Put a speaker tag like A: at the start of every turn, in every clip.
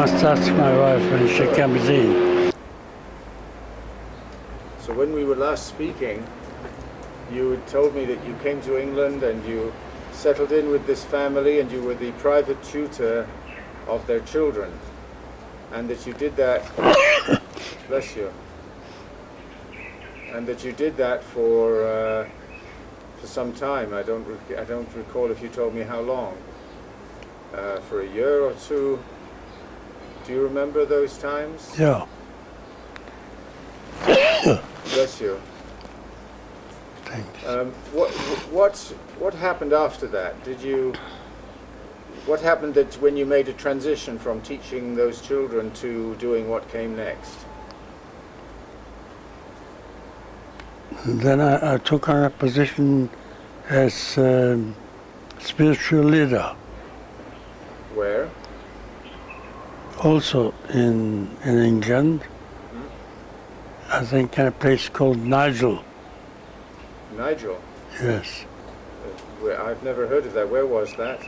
A: must ask my wife when she comes in.
B: So when we were last speaking, you had told me that you came to England and you settled in with this family and you were the private tutor of their children, and that you did that, bless you, and that you did that for some time. I don't recall if you told me how long. For a year or two. Do you remember those times?
A: Yeah.
B: Bless you.
A: Thanks.
B: What happened after that? What happened that when you made a transition from teaching those children to doing what came next?
A: Then I took on a position as spiritual leader,
B: Where?
A: also in England. I think in a place called Nigel.
B: Nigel?
A: Yes.
B: I've never heard of that. Where was that?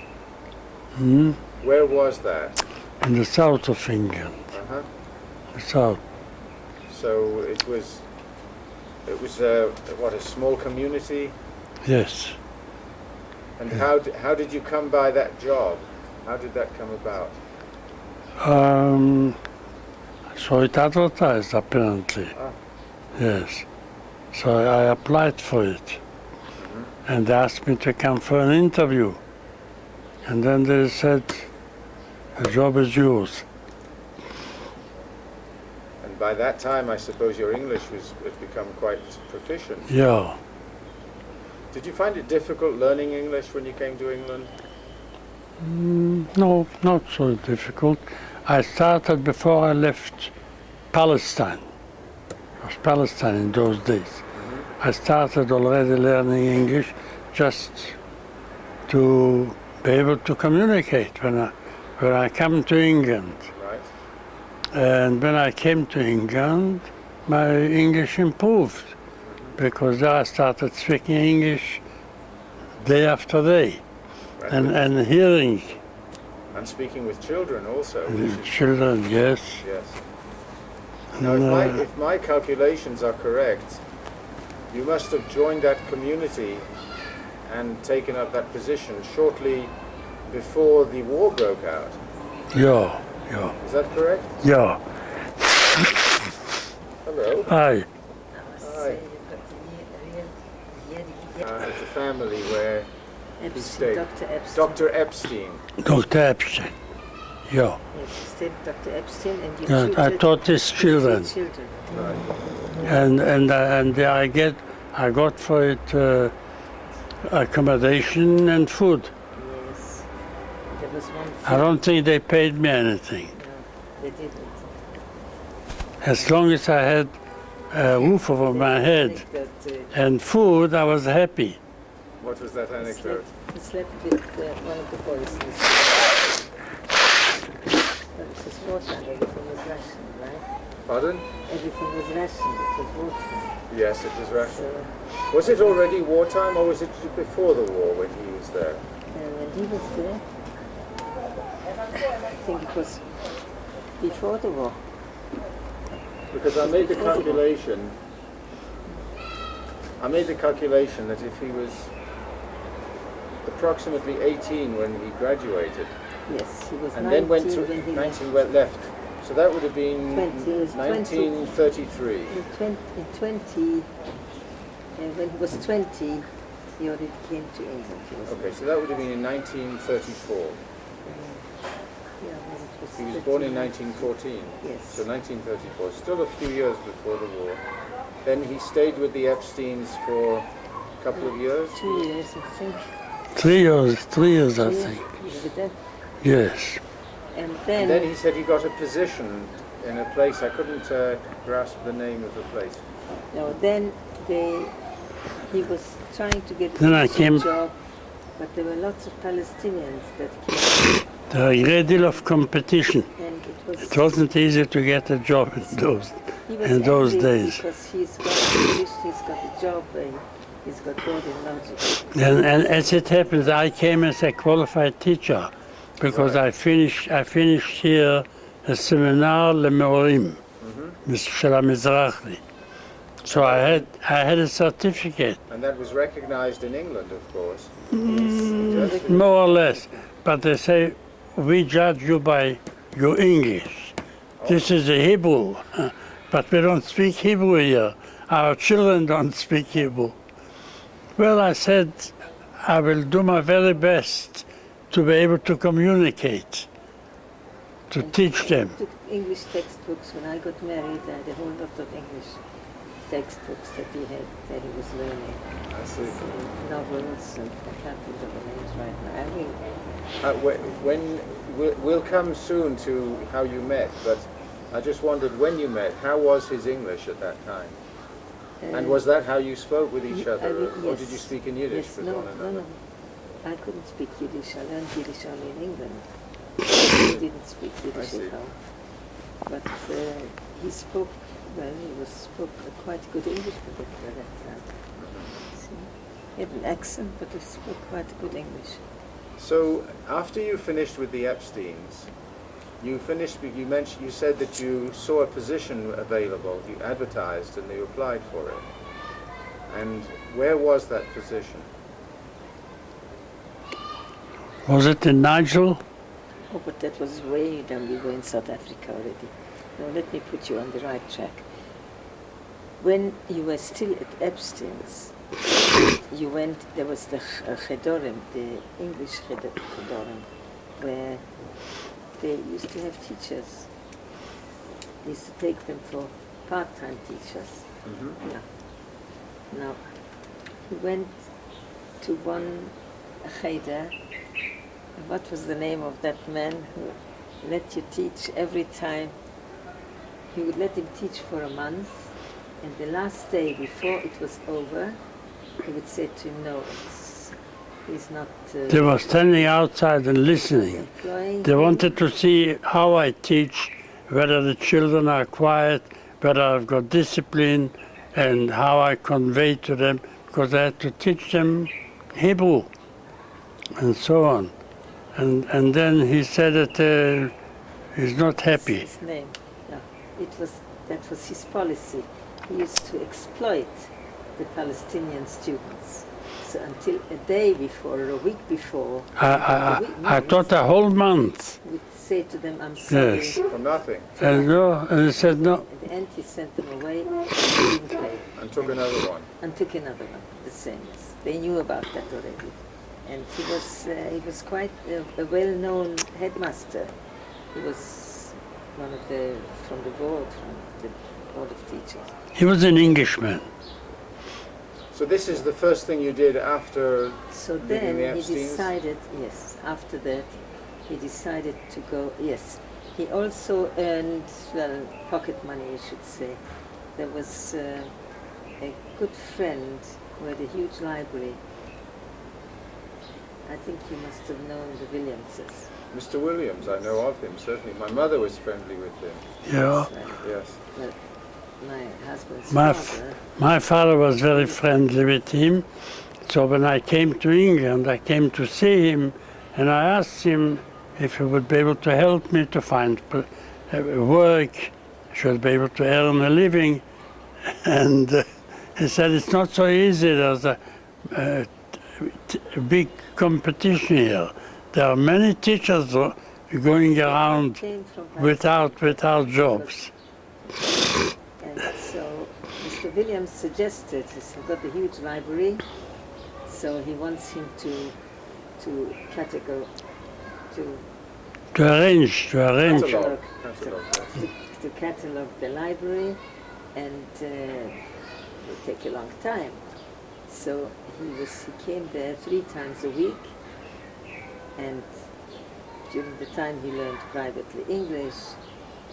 A: Hmm?
B: Where was that?
A: In the south of England.
B: Uh-huh.
A: The south.
B: So it was what, a small community?
A: Yes.
B: And how did you come by that job? How did that come about?
A: I saw it advertised apparently.
B: Ah.
A: Yes. So I applied for it. And they asked me to come for an interview. And then they said, the job is yours.
B: And by that time, I suppose your English had become quite proficient.
A: Yeah.
B: Did you find it difficult learning English when you came to England?
A: No, not so difficult. I started before I left Palestine. It was Palestine in those days. I started already learning English just to be able to communicate when I come to England.
B: Right.
A: And when I came to England, my English improved because there I started speaking English day after day.
B: Right.
A: And hearing.
B: And speaking with children also.
A: Children, yes.
B: Yes. Now, if my calculations are correct, you must have joined that community and taken up that position shortly before the war broke out.
A: Yeah.
B: Is that correct?
A: Yeah.
B: Hello.
A: Hi.
B: Hi. It's a family where he stayed.
C: Dr. Epstein.
B: Dr. Epstein.
A: Dr. Epstein. Yeah.
C: Yes, he stayed with Dr. Epstein and you
A: Yeah, I taught his children.
B: Right.
A: And I got for it accommodation and food.
C: Yes. There was one
A: I don't think they paid me anything.
C: No, they didn't.
A: As long as I had a roof over my head and food, I was happy.
B: What was that anecdote?
C: He slept with one of the boys. That was his wartime. Everything was rationed, right?
B: Pardon?
C: Everything was rationed. It was wartime.
B: Yes, it was rationed.
C: So,
B: Was it already wartime or was it before the war when he was there?
C: when he was there, I think it was before the war.
B: Because I made the calculation. That if he was approximately 18 when he graduated,
C: Yes, he was
B: and
C: 19
B: then went to
C: when he
B: 19 went left, so that would have been 1933.
C: When he was 20, he already came to England.
B: Okay, so that would have been in 1934.
C: Yeah, when it was
B: He was
C: 30.
B: born in 1914.
C: Yes.
B: So 1934, still a few years before the war. Then he stayed with the Epsteins for a couple of years.
C: 2 years, I think.
A: 3 years, I think.
C: With that.
A: Yes.
C: And
B: And then he said he got a position in a place, I couldn't grasp the name of the place.
C: no, then he was trying to get
A: Then I
C: a
A: came-
C: job, but there were lots of Palestinians that came,
A: There was a great deal of competition.
C: and
A: It wasn't easy to get a job
C: he was
A: in those
C: angry
A: days.
C: because he's got a position, he's got a job, he's got golden logic.
A: And as it happens, I came as a qualified teacher because
B: Right.
A: I finished here a seminar למורים של המזרחי. So I had a certificate,
B: And that was recognized in England, of course.
A: more or less. But they say, we judge you by your English. This is a Hebrew, but we don't speak Hebrew here. Our children don't speak Hebrew. Well, I said, I will do my very best to be able to communicate, to teach them.
C: I took English textbooks when I got married. I had a whole lot of English textbooks that that he was learning.
B: I see.
C: Novels, and I can't think of the names right now. I mean,
B: We'll come soon to how you met, but I just wondered when you met, how was his English at that time? And was that how you spoke with each other, or did you speak in Yiddish
C: yes,
B: with one another?
C: No. I couldn't speak Yiddish. I learned Yiddish only in England. He didn't speak Yiddish at home. But he spoke, well, spoke quite good English at that time. He had an accent, but he spoke quite good English.
B: So after you finished with the Epsteins, you said that you saw a position available, you advertised and you applied for it. And where was that position?
A: Was it in Nigel?
C: Oh, but that was way down. We were in South Africa already. Now let me put you on the right track. When you were still at Epstein's, you went, there was the Chedorim, the English Chedorim, where they used to have teachers. They used to take them for part-time teachers.
B: Mm-hmm.
C: Yeah. Now, he went to one cheder. What was the name of that man who let you teach every time? He would let him teach for a month, and the last day before it was over, he would say to him, no, he's not...
A: They were standing outside and listening. They wanted to see how I teach, whether the children are quiet, whether I've got discipline, and how I convey to them, because I had to teach them Hebrew, and so on. And then he said that he's not happy.
C: His name, no. That was his policy. He used to exploit the Palestinian students. So until a day before or a week before,
A: I taught a whole month.
C: He would say to them, I'm sorry.
A: Yes.
B: For nothing.
A: And he said no.
C: At the end he sent them away and didn't pay.
B: And took another one.
C: And took another one, the same. They knew about that already. And he was quite a well-known headmaster. He was one of from the board of teachers.
A: He was an Englishman.
B: So this is the first thing you did after
C: So
B: leaving
C: then
B: the
C: he
B: Epsteins?
C: decided, yes, after that, he decided to go, yes. He also earned, well, pocket money, you should say. There was a good friend who had a huge library. I think you must have known the Williamses.
B: Mr. Williams, I know of him, certainly. My mother was friendly with him.
A: Yeah.
B: Yes.
C: Well, my husband's
A: My
C: father.
A: my father was very friendly with him. So when I came to England, I came to see him, and I asked him if he would be able to help me to find work, should be able to earn a living. And he said, it's not so easy. There's a big competition here. There are many teachers going around
C: Came from
A: without jobs.
C: And so Mr. Williams suggested, he's got a huge library, so he wants him to
A: arrange.
B: Catalog,
C: catalog,
B: yes.
C: to catalog the library, and it will take a long time. So he came there 3 times a week, and during the time he learned privately English.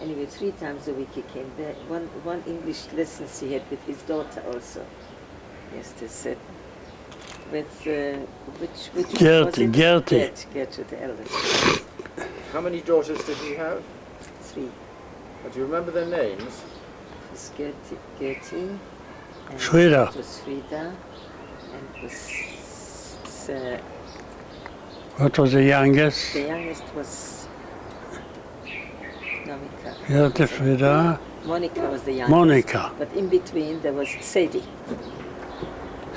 C: Anyway, 3 times a week he came there. One English lessons he had with his daughter also. Yes, they said. With which
A: Gertie.
C: Gertie, the eldest.
B: How many daughters did he have?
C: 3.
B: Do you remember their names?
C: It was Gertie, and
A: Frida.
C: it was Frida, and it was
A: What was the youngest?
C: the youngest was
A: Gerda, Frida,
C: Monica was the youngest.
A: Monica,
C: But in between there was Sadie.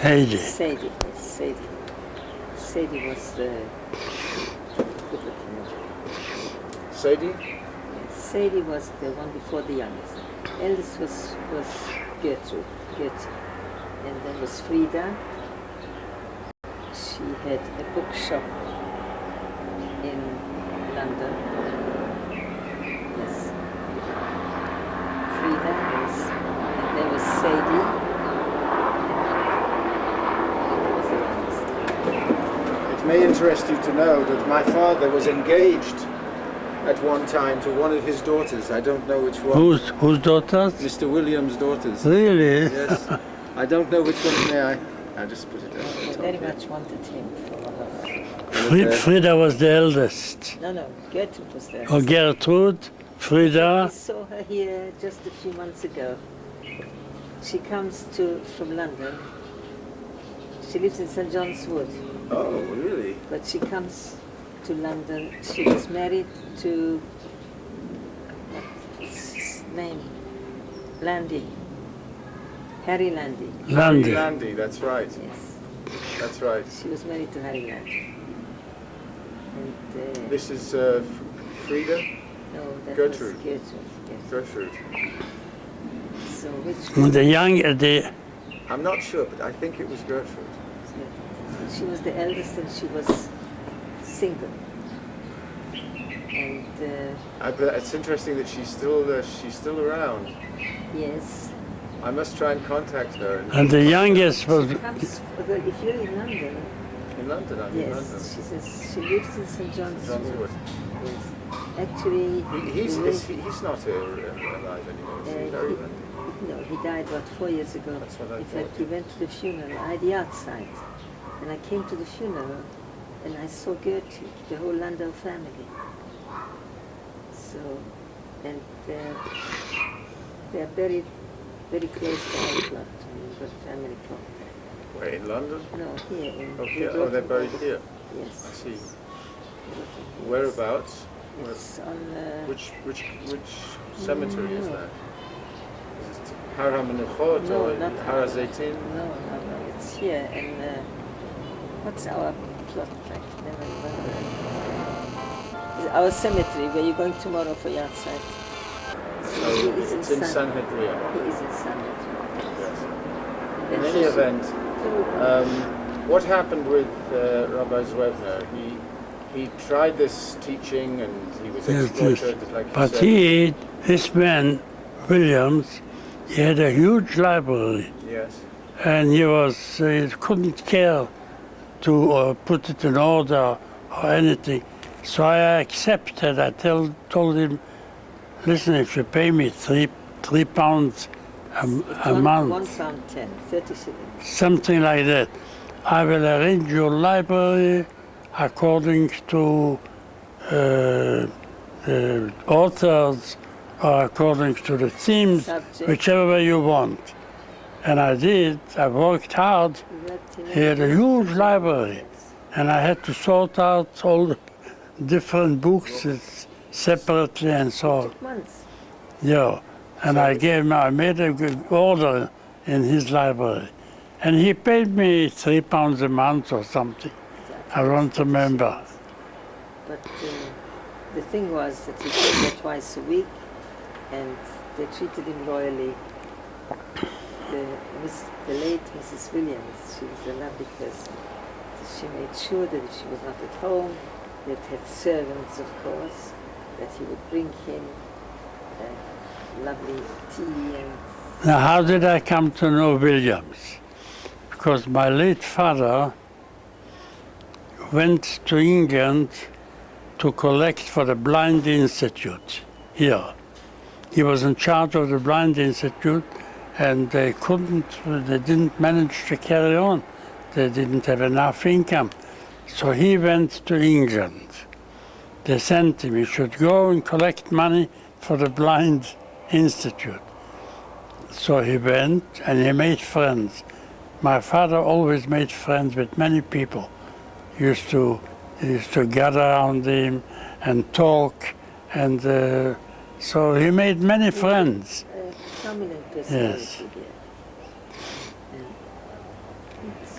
A: Heidi.
C: Sadie, yes, Sadie. Sadie was good looking one.
B: Sadie?
C: Yes, Sadie was the one before the youngest. Eldest was Gertrude. And then was Frida. She had a bookshop in London. Yes. Frida, yes. And there was Sadie.
B: It may interest you to know that my father was engaged at one time to one of his daughters. I don't know which one.
A: Whose daughters?
B: Mr. Williams' daughters.
A: Really?
B: Yes. I don't know which one. May I just put it
C: I
B: down.
C: very much wanted him for one of us.
A: Frida was the eldest.
C: No, Gertrude was there.
A: Oh, Gertrude, Frida.
C: I saw her here just a few months ago. She comes from London. She lives in St. John's Wood,
B: Oh, really?
C: but she comes to London. She was married to, what's his name? Landy. Harry Landy.
A: Landy.
B: Landy, that's right.
C: Yes.
B: That's right.
C: She was married to Harry Landy. And
B: This is Frida?
C: no, that
B: Gertrude.
C: was Gertrude. Yes.
B: Gertrude.
C: So which one?
A: The
B: I'm not sure, but I think it was Gertrude.
C: She was the eldest and she was single. And
B: It's interesting that she's still around.
C: yes.
B: I must try and contact her.
A: and the youngest was
C: She comes, well, if you're in London,
B: In London, I'm in London.
C: yes, she says she lives in St. John's
B: John's
C: Wood.
B: Wood.
C: Yes. Actually,
B: He's
C: the way-
B: not alive anymore. Is he? Very well.
C: no, he died about 4 years ago.
B: That's what I
C: In fact,
B: thought.
C: we went to the funeral. I had the outside. And I came to the funeral and I saw Gertrude, the whole Landau family. So, and they're buried very close to our plot, the family plot.
B: Where, in London?
C: No, here in
B: Oh, here? Oh, they're buried here.
C: Yes.
B: I see. Whereabouts?
C: It's on.
B: Which cemetery is
C: No.
B: that? Is it Har HaMenuchot
C: No,
B: or
C: not
B: Har HaZeitin?
C: No, it's here. And what's our plot like? Never remember. Our cemetery, where you're going tomorrow for your outside.
B: So it's in Sanhedrin.
C: He is in Sanhedrin.
B: Yes.
C: And
B: In any
C: she-
B: event, what happened with Rabbi Zwebner? He tried this teaching and he was
A: Yes,
B: exploited, like
A: but
B: you said.
A: this man, Williams, he had a huge library,
B: Yes.
A: and he couldn't care to put it in order or anything. So I accepted. I told him, listen, if you pay me three pounds a month,
C: £1.10, 30 shillings.
A: something like that, I will arrange your library according to authors or according to the themes,
C: Subject.
A: whichever way you want. And I did. I worked hard. He had a huge library, and I had to sort out all the different books separately and so on.
C: Months.
A: Yeah, and I made a good order in his library, and he paid me £3 a month or something. I don't remember.
C: But the thing was that he came there twice a week, and they treated him royally. The late Mrs. Williams, she was a lovely person. She made sure that if she was not at home, that had servants, of course, that he would bring him lovely tea and.
A: Now, how did I come to know Williams? Because my late father went to England to collect for the Blind Institute here. He was in charge of the Blind Institute, and they didn't manage to carry on. They didn't have enough income. So he went to England. They sent him, he should go and collect money for the Blind Institute. So he went and he made friends. My father always made friends with many people. He used to gather around him and talk, and So he made many friends.
C: Prominent personality
A: Yes.
C: here. And it's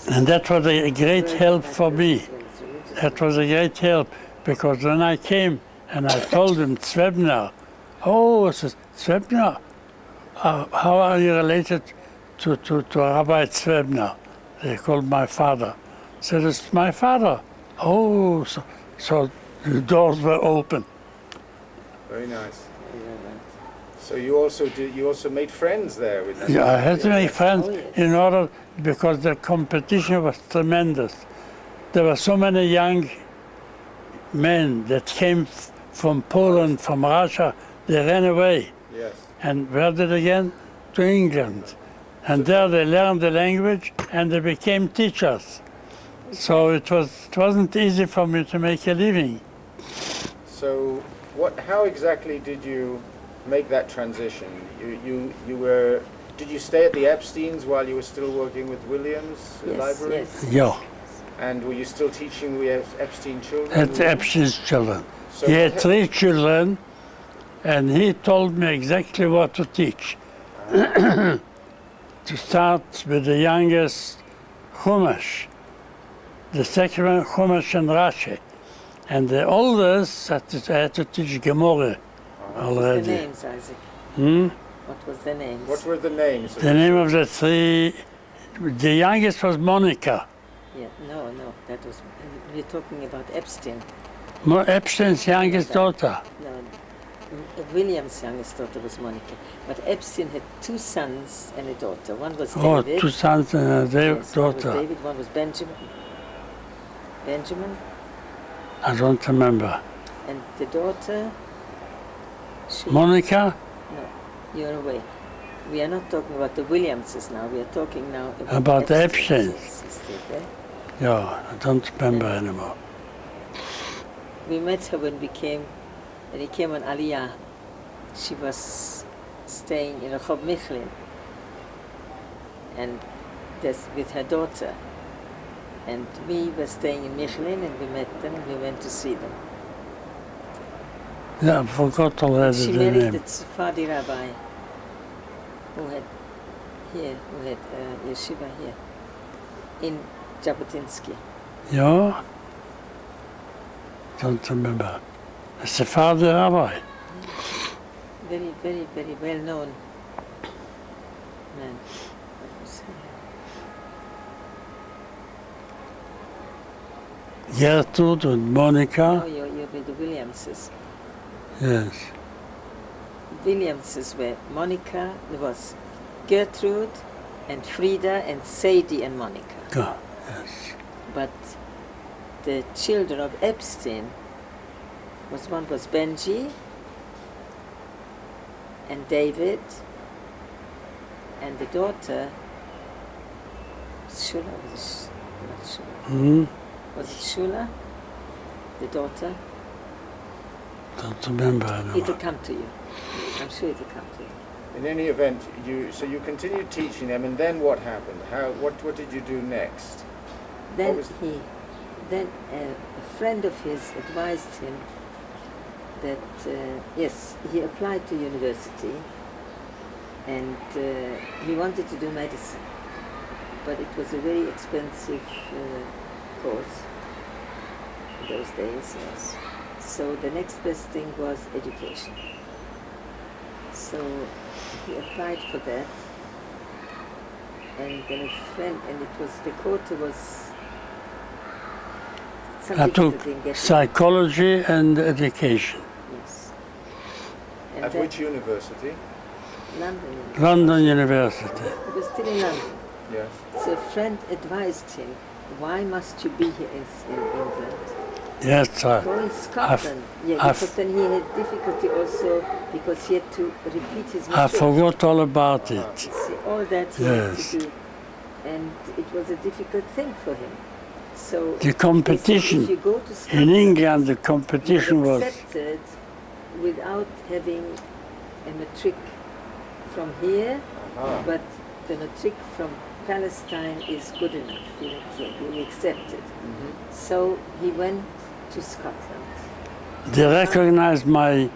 C: very
A: And that was a great
C: very
A: help
C: bad
A: for me.
C: person, it's religious.
A: That was a great help because when I came and I told him Zwebner, oh, I said, Zwebner, how are you related to Rabbi Zwebner? They called my father. I said, it's my father. Oh, so the doors were open.
B: Very nice.
C: Yeah, right.
B: So you also made friends there with them.
A: Yeah, I had to make friends
C: Oh, yes.
A: in order, because the competition was tremendous. There were so many young men that came from Poland, from Russia, they ran away.
B: Yes.
A: And where did they go? To England. And there they learned the language and they became teachers. So it wasn't easy for me to make a living.
B: So how exactly did you make that transition? Did you stay at the Epsteins while you were still working with Williams
C: Yes,
B: Library?
C: yes.
A: Yeah,
B: And were you still teaching the Epstein children?
A: at Epstein's children.
B: So
A: He
B: what
A: had 3 children and he told me exactly what to teach. To start with the youngest, Chumash. The second one, Chumash and Rashi. And the oldest, I had to teach Gemara
C: What was the
A: already.
C: names, Isaac?
A: Hmm?
C: What was the names?
B: What were the names?
A: The name of the 3, the youngest was Monica.
C: Yeah, no, that was, we're talking about Epstein.
A: Epstein's youngest daughter.
C: No, William's youngest daughter was Monica. But Epstein had 2 sons and a daughter. One was
A: Oh,
C: David.
A: 2 sons and a
C: Yes, one was
A: daughter.
C: David, one was Benjamin. Benjamin,
A: I don't remember.
C: and the daughter, she,
A: Monica?
C: no, you're away. We are not talking about the Williamses now. We are talking now
A: About the
C: Epstein.
A: Epsteins.
C: Yes, is still there.
A: Yeah, I don't remember anymore.
C: We met her when he came on Aliyah. She was staying in Rehov Michlin, and that's with her daughter. And we were staying in Michlin, and we met them, and we went to see them.
A: Yeah, I forgot already
C: She
A: the
C: married
A: name.
C: the Sephardi rabbi who had yeshiva here in Jabotinsky.
A: Yeah? Don't remember. A Sephardi rabbi.
C: Very, very, very well known man. What was he?
A: Gertrude and
C: Oh,
A: Monica.
C: you're with the Williamses.
A: Yes.
C: Williamses were Monica, there was Gertrude and Frida and Sadie and Monica.
A: Yeah, yes.
C: But the children of Epstein one was Benji and David, and the daughter Shula, not Shula.
A: Hmm?
C: Was it Shula? The daughter?
A: Don't remember
C: It'll
A: anymore.
C: come to you. I'm sure it'll come to you.
B: In any event, you continued teaching them, and then what happened? What did you do next?
C: Then
B: was-
C: a friend of his advised him that yes, he applied to university, and he wanted to do medicine, but it was a very expensive course in those days. Yes. So the next best thing was education. So he applied for that, and then a friend, and it was the quota was
A: I
C: something
A: took
C: that didn't get.
A: psychology and education.
C: Yes. And
B: At
C: then
B: which university?
C: London.
A: London University.
C: He was still in London.
B: Yes.
C: So a friend advised him, why must you be here in England?
A: Yes,
C: Go in Scotland. Yeah,
A: I've-
C: because then he had difficulty also because he had to repeat his
A: I
C: matric.
A: forgot all about it.
C: See, all that he
A: Yes.
C: had to do. And it was a difficult thing for him. So
A: The competition
C: if you go to Scotland,
A: in England, the competition
C: you're
A: was
C: accepted without having a matric from here,
B: Ah.
C: but the matric from Palestine is good enough. You're accepted. So he went to Scotland.
A: they recognized my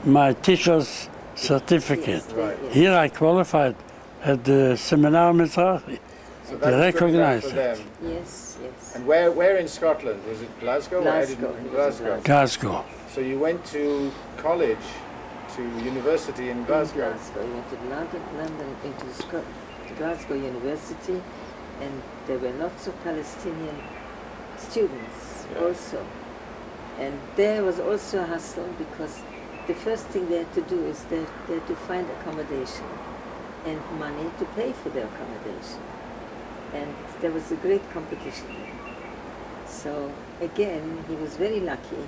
A: my teacher's certificate.
C: Yes,
B: Right.
C: yes.
A: Here I qualified at the Seminar Mizrahi.
B: So
A: They
B: that was good enough
A: recognize
B: for
A: it.
B: them.
C: Yes, yes.
B: And where in Scotland? Was it Glasgow? or
C: Glasgow.
B: Edinburgh?
C: It was in
B: Glasgow.
A: Glasgow.
B: So you went to college, to university in Glasgow.
C: In Glasgow. We went to London into to Glasgow University, and there were lots of Palestinian students
B: Yeah.
C: also. And there was also a hustle because the first thing they had to do is they had to find accommodation and money to pay for their accommodation. And there was a great competition. So again, he was very lucky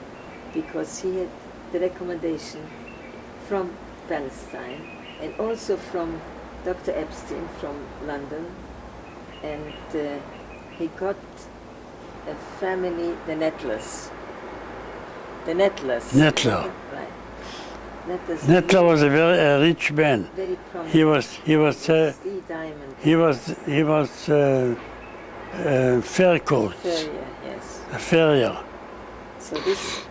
C: because he had the accommodation from Palestine and also from Dr. Epstein from London, and he got a family, the Nettlers. The Nettlers.
A: Nettler.
C: Right. Nettlers.
A: Nettler was a very rich man.
C: Very prominent.
A: He was
C: Three diamond.
A: he was fair coat,
C: Furrier, yes.
A: a farrier.
C: So this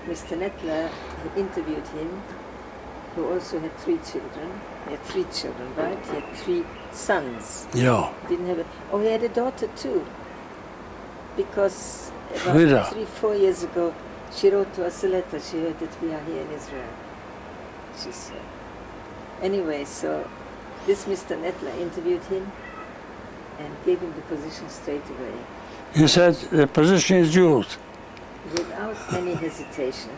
C: Mr. Nettler, he interviewed him, who also had 3 children. He had 3 children, right? He had 3 sons.
A: Yeah.
C: Didn't have he had a daughter too. Because
A: Frida.
C: about 3-4 years ago, she wrote to us a letter. She heard that we are here in Israel. She said. Anyway, so this Mr. Nettler interviewed him and gave him the position straight away,
A: He said, the position is yours.
C: without any hesitation.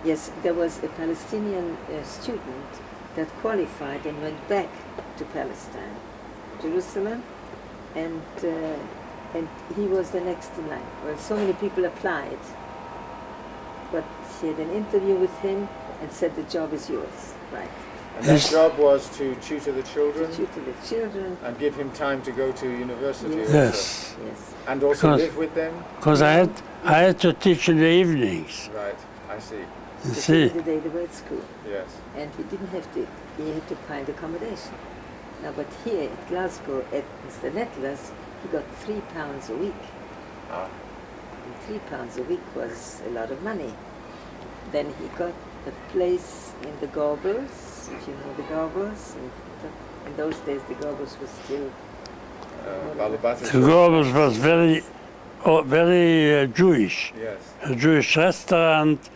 C: Yes, there was a Palestinian student that qualified and went back to Palestine, Jerusalem, and he was the next in line. Well, so many people applied, but she had an interview with him and said the job is yours, right?
B: And that
A: Yes.
B: job was to tutor the
C: To
B: children
C: tutor the children,
B: and give him time to go to university
C: Yes.
B: also.
A: Yes.
C: yes.
B: And also
A: Because-
B: live with them?
A: Because I had to teach in the evenings.
B: Right, I see.
A: You
C: To
A: see.
C: the day they were at school.
B: Yes.
C: And he didn't have to, he had to find accommodation. Now, but here at Glasgow, at Mr. Nettler's, he got £3 a week.
B: Ah.
C: And £3 a week was a lot of money. Then he got a place in the Gorbals, if you know the Gorbals. In those days, the Gorbals was still
B: Balabatas.
A: The Gorbals was very Jewish.
B: Yes.
A: A Jewish restaurant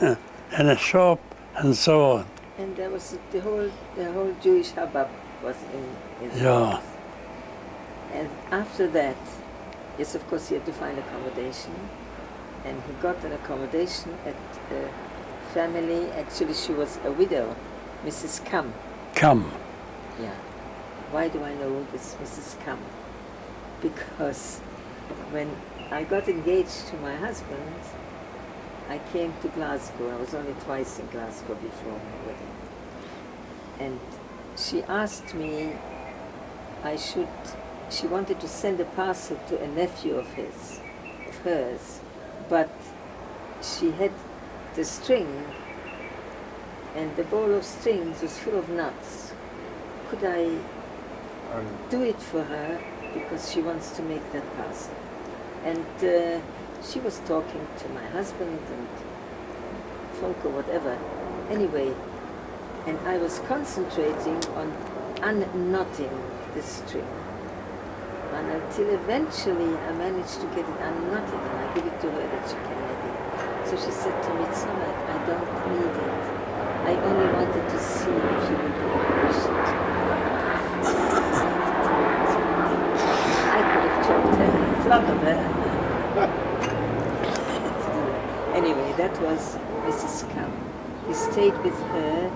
A: and a shop and so on.
C: and there was the whole Jewish hubbub was in his
A: Yeah.
C: house. And after that, yes, of course, he had to find accommodation, and he got an accommodation at a family. Actually, she was a widow, Mrs. Kam.
A: Come.
C: Yeah. Why do I know this Mrs. Kam? Because when I got engaged to my husband, I came to Glasgow. I was only twice in Glasgow before my wedding. And she asked me, she wanted to send a parcel to a nephew of hers, but she had the string, and the ball of strings was full of nuts. Could I do it for her because she wants to make that parcel? And she was talking to my husband and folk or whatever. Anyway, and I was concentrating on unknotting the string. And until eventually I managed to get it unknotted, and I give it to her that she can make it. So she said to me, it's all right, I don't need it. I only wanted to see if you would be patient. I could have choked her and flogged her. Anyway, that was Mrs. Kam. He stayed with her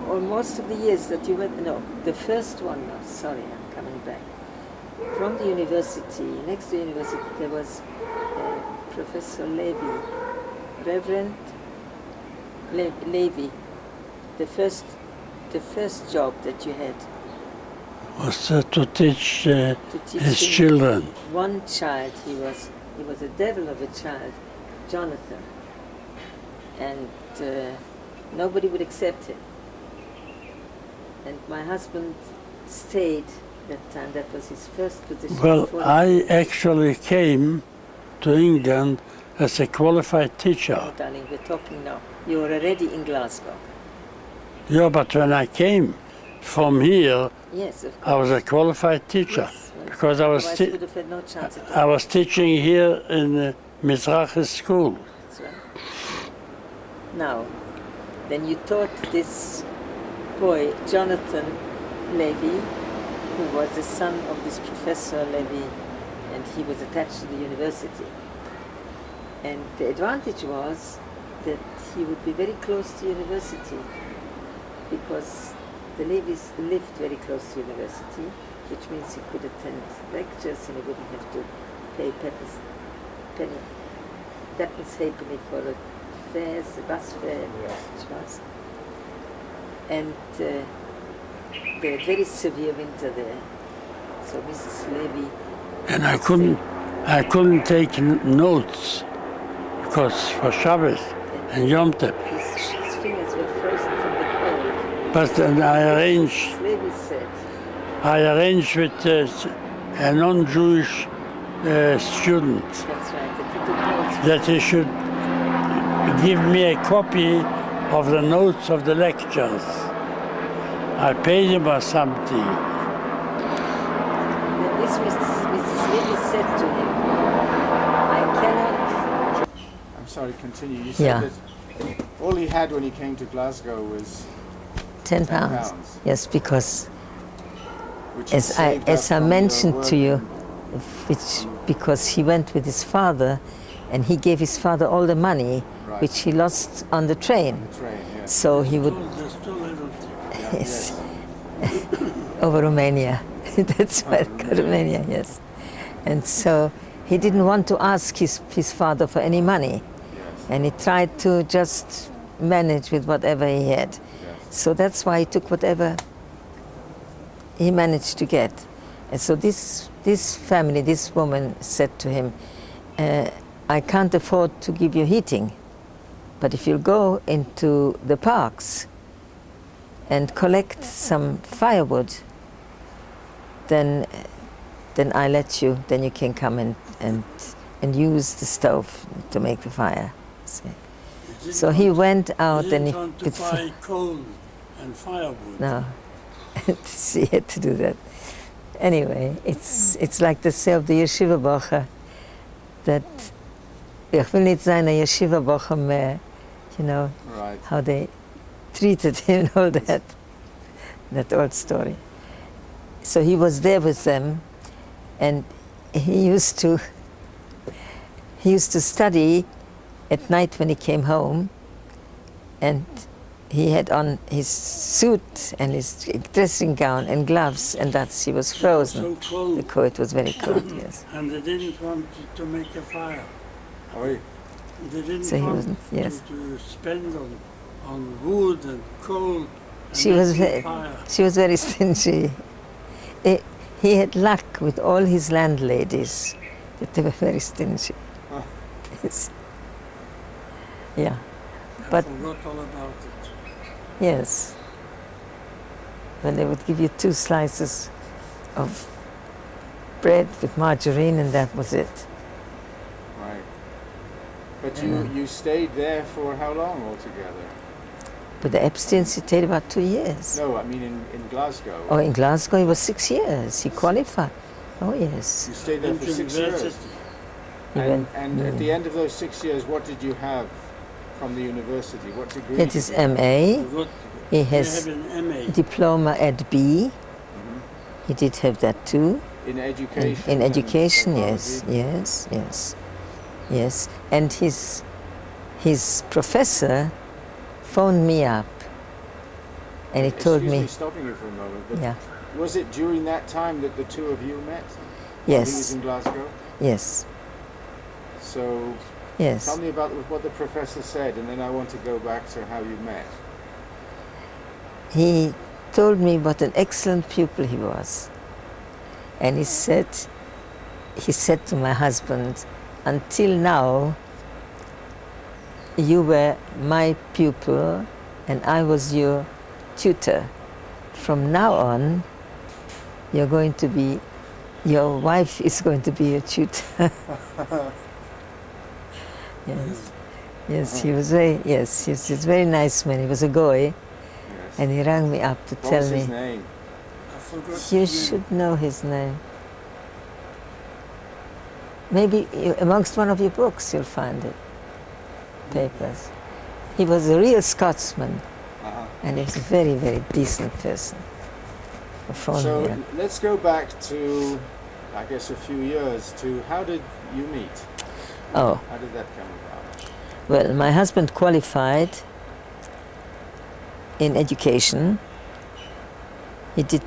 C: or most of the years that you went, no, the first one, no, sorry, I'm coming back. From the university, next to the university, there was Professor Levy, Reverend Levy, the first job that you had
A: Was to teach
C: to teach
A: his
C: him.
A: children.
C: One child, he was a devil of a child, Jonathan, and nobody would accept him. And my husband stayed that time. That was his first position.
A: Well,
C: before
A: I actually came to England as a qualified teacher.
C: Oh, darling, we're talking now. You were already in Glasgow.
A: Yeah, but when I came from here,
C: Yes, of course.
A: I was a qualified teacher
C: Yes,
A: because I was
C: otherwise you would have had no chance at all.
A: I was teaching here in the Mizrahi school.
C: That's right. Now, then you taught this boy, Jonathan Levy, who was the son of this Professor Levy, and he was attached to the university. And the advantage was that he would be very close to university, because the Levies lived very close to university, which means he could attend lectures and he wouldn't have to pay Peppers halfpenny for a fares, a bus fare, which was. And they had very severe winter there. So Mrs. Levy.
A: And I couldn't take notes because for Shabbos and Yom Tov.
C: His fingers were frozen from the cold.
A: But then
C: Mrs. Levy said,
A: I arranged with a non-Jewish student
C: that's right, that he took notes.
A: that he should give me a copy of the notes of the lectures. I paid him or something.
C: Then this Mrs. Levy said to him, I cannot.
B: I'm sorry, continue. You said that all he had when he came to Glasgow was
C: 10
B: pounds.
C: Yes, because
B: which he
C: as
B: saved up
C: I
B: from your
C: mentioned
B: work
C: to you,
B: and-
C: because he went with his father, and he gave his father all the money,
B: Right.
C: which he lost on the train.
B: the train, yes.
C: So he would,
B: Yes.
C: over Romania. That's why Romania, yes. And so he didn't want to ask his father for any money,
B: Yes.
C: and he tried to just manage with whatever he had.
B: Yes.
C: So that's why he took whatever he managed to get. And so this family, this woman said to him, I can't afford to give you heating, but if you go into the parks and collect some firewood, then I let you, then you can come and use the stove to make the fire. See? So he went out and
A: to buy coal and firewood.
C: No, he had to do that. Anyway, it's like the say of the yeshiva bocher that ich will nicht sein a yeshiva bocher mehr, you know,
B: Right.
C: how they treated him and all that old story. So he was there with them, and he used to study at night when he came home, and he had on his suit and his dressing gown and gloves, and he was frozen.
A: So cold.
C: The coat was very cold, yes.
A: And they didn't want to make a fire.
B: Oh,
A: They didn't
C: So he
A: want
C: wasn't- yes.
A: to spend on wood and coal. And
C: She was
A: making fire.
C: very stingy. He had luck with all his landladies, that they were very stingy.
B: Oh.
C: Yes. Yeah,
A: I
C: but-
A: forgot all about it.
C: yes. When they would give you 2 slices of bread with margarine, and that was it.
B: right. But you stayed there for how long altogether?
C: But the Epstein stayed about 2 years.
B: No, I mean in Glasgow.
C: Oh, in Glasgow, he was 6 years. He qualified. Oh, yes.
B: You stayed there for 6 years.
A: University.
C: He
B: And,
C: went-
B: and at the end of those 6 years, what did you have from the university? What degree?
C: He had his MA.
A: What,
C: He
A: they
C: has
A: have an MA.
C: diploma at B.
B: Mhm.
C: He did have that too.
B: In education.
C: In
B: and
C: education, yes,
B: psychology?
C: yes. And his professor phoned me up, and he told
B: Excuse
C: me,
B: me stopping you for a moment, but
C: yeah,
B: was it during that time that the two of you met? He was
C: yes,
B: in Glasgow.
C: yes,
B: So
C: yes.
B: tell me about what the professor said, and then I want to go back to how you met.
C: He told me what an excellent pupil he was. And he said to my husband, until now, you were my pupil and I was your tutor. From now on, your wife is going to be your tutor. Yes. Yes, he was he's a very nice man. He was a goy,
B: Yes.
C: and he rang me up to
B: What
C: tell
B: was
C: me.
B: his name?
D: I forgot
C: You
D: his name.
C: should know his name. Maybe amongst one of your books you'll find it. Papers. He was a real Scotsman,
B: Uh-huh.
C: and he was a very, very decent person. From
B: So
C: here.
B: let's go back to, I guess, a few years to how did you meet?
C: Oh,
B: How did that come about?
C: well, my husband qualified in education. He did,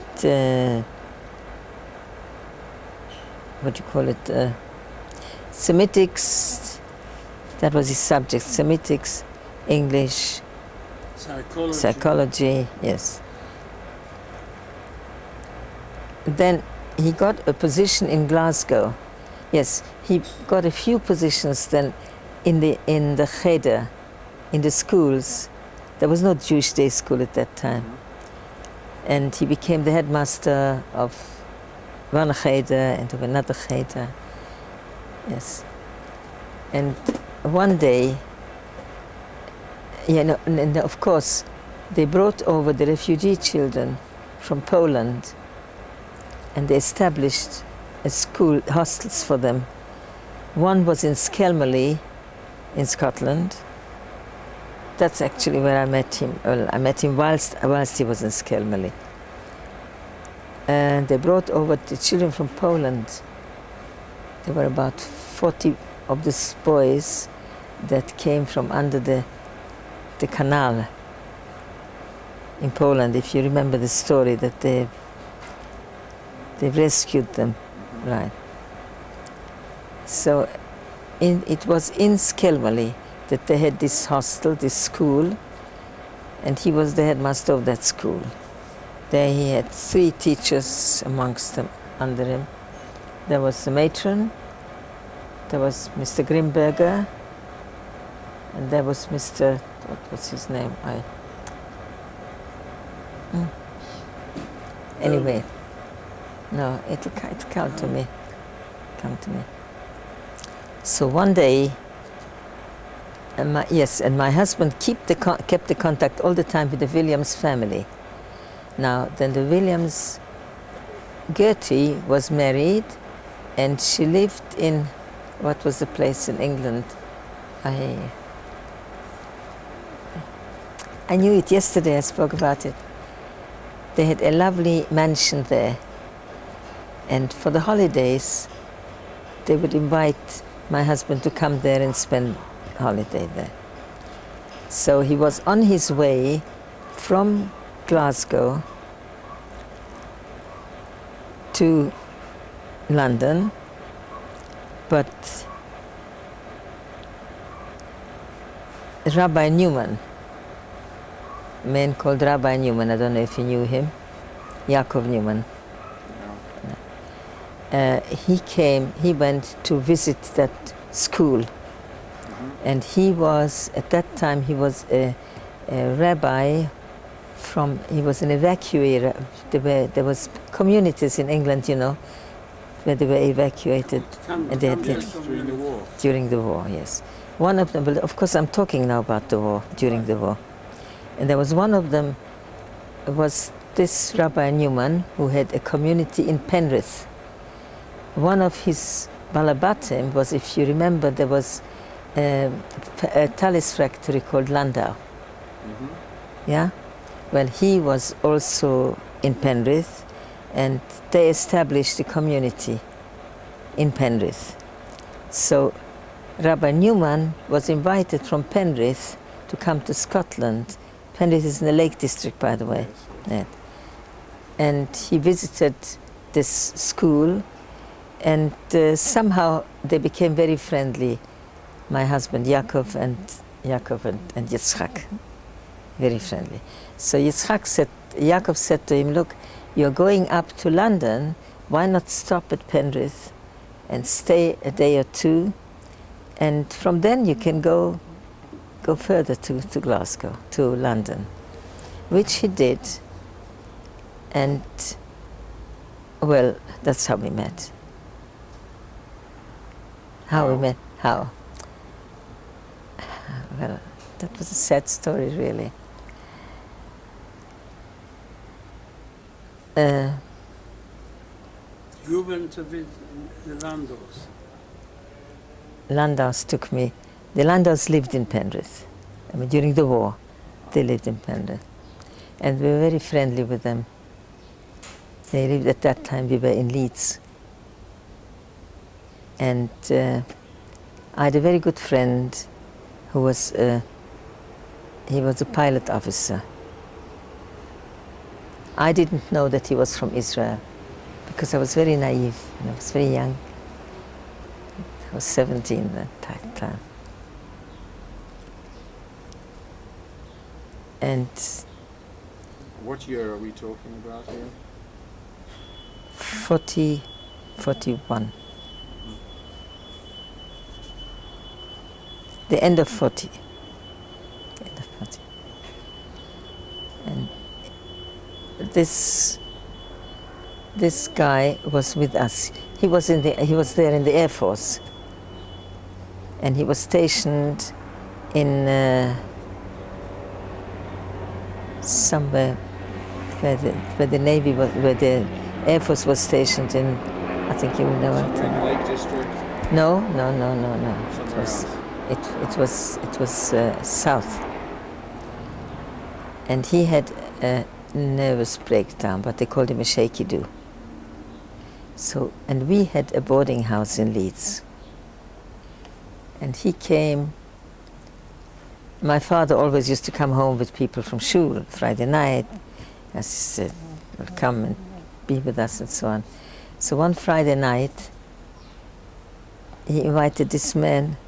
C: what do you call it, Semitics, that was his subject, Semitics, English, psychology, yes. Then he got a position in Glasgow. Yes, he got a few positions then in the cheder, in the schools. There was no Jewish day school at that time. And he became the headmaster of one cheder and of another cheder. Yes. And one day, and of course, they brought over the refugee children from Poland, and they established a school, hostels for them. One was in Skelmally in Scotland. That's actually where I met him. Well, I met him whilst he was in Skelmally. And they brought over the children from Poland. There were about 40 of these boys that came from under the canal in Poland. If you remember the story that they rescued them, right? So it was in Skelmally that they had this hostel, this school, and he was the headmaster of that school. There he had 3 teachers amongst them, under him. There was the matron, there was Mr. Grimberger, and there was Mr. what was his name? Anyway, no, it'll come to me. Come to me. So one day, and my husband kept the contact all the time with the Williams family. Now, then the Williams, Gertie was married, and she lived in, what was the place in England? I knew it yesterday, I spoke about it. They had a lovely mansion there, and for the holidays, they would invite my husband to come there and spend holiday there. So he was on his way from Glasgow to London, but Rabbi Newman, a man called Rabbi Newman, I don't know if you knew him, Yaakov Newman. He went to visit that school, and he was, at that time, he was a rabbi he was an evacuator. There was communities in England, where they were evacuated. And they had
B: During the war.
C: during the war, yes. One of them, well, of course I'm talking now about the war, during the war. And there was one of them, was this Rabbi Newman, who had a community in Penrith. One of his balabatim was, if you remember, there was a talis factory called Landau. Yeah? Well, he was also in Penrith, and they established a community in Penrith. So Rabbi Newman was invited from Penrith to come to Scotland. Penrith is in the Lake District, by the way. Yeah. And he visited this school, and somehow they became very friendly. My husband Yaakov and Yitzchak, very friendly. So Yaakov said to him, "Look, you're going up to London. Why not stop at Penrith and stay a day or 2, and from then you can go further to Glasgow, to London," which he did. And well, that's how we met. How we met? How? well, that was a sad story, really.
A: You went to visit the Landos.
C: Landaus took me. The Landaus lived in Penrith. I mean, during the war, they lived in Penrith. And we were very friendly with them. They lived at that time, we were in Leeds. And I had a very good friend who was, he was a pilot officer. I didn't know that he was from Israel because I was very naive and I was very young. I was 17 that time. And
B: What year are we talking about here?
C: 41. The end of 40. The end of 40. And this guy was with us. He was there in the Air Force, and he was stationed in somewhere where the Navy was, where the Air Force was stationed in. I think you will know it.
B: Lake District?
C: No.
B: Somewhere else.
C: It was south, and he had a nervous breakdown, but they called him a shaky do. So, and we had a boarding house in Leeds, and he came. My father always used to come home with people from shul Friday night, as he said, "Well, come and be with us," and so on. So one Friday night, he invited this man.